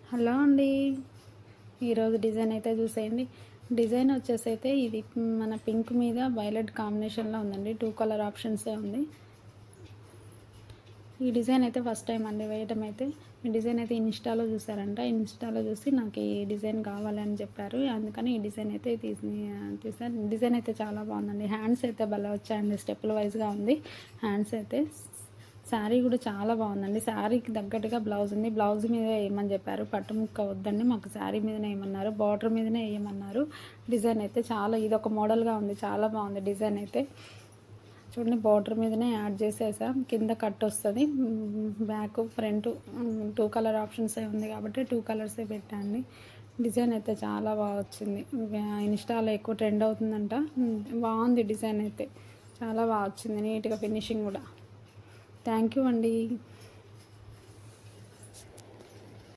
Hello అండి. ఈరోజు design అయితే చూసేయండి. డిజైన్ వచ్చేసి అయితే ఇది మన పింక్ మీద వైలెట్ కాంబినేషన్లో ఉందండి. 2 కలర్ ఆప్షన్సే ఉంది. ఈ డిజైన్ అయితే ఫస్ట్ టైం అండి వేయటం అయితే. ఈ డిజైన్ అయితే ఇన్స్టాలో చూసారంట. ఇన్స్టాలో చూసి నాకు ఈ డిజైన్ కావాలని చెప్పారు. అందుకని ఈ డిజైన్ అయితే తీసాను. డిజైన్ అయితే చాలా బాగుందండి. హ్యాండ్స్ అయితే భలే వచ్చాయండి. స్టెప్పుల వైజ్గా ఉంది హ్యాండ్స్ అయితే. శారీ కూడా చాలా బాగుందండి. శారీకి తగ్గట్టుగా బ్లౌజ్ ఉంది. బ్లౌజ్ మీద వేయమని చెప్పారు. పట్టు ముక్క వద్దండి, మాకు శారీ మీదనే వేయమన్నారు. బార్డర్ మీదనే వేయమన్నారు. డిజైన్ అయితే చాలా ఇదొక మోడల్గా ఉంది. చాలా బాగుంది డిజైన్ అయితే. చూడండి, బార్డర్ మీదనే యాడ్ చేసేసాం. కింద కట్ వస్తుంది. బ్యాక్ ఫ్రంట్ 2 కలర్ ఆప్షన్సే ఉంది కాబట్టి 2 కలర్సే పెట్టండి. డిజైన్ అయితే చాలా బాగా వచ్చింది. ఇన్స్టాలో ఎక్కువ ట్రెండ్ అవుతుందంట. బాగుంది డిజైన్ అయితే. చాలా బాగా వచ్చింది. నీట్గా ఫినిషింగ్ కూడా. థ్యాంక్ యూ అండి.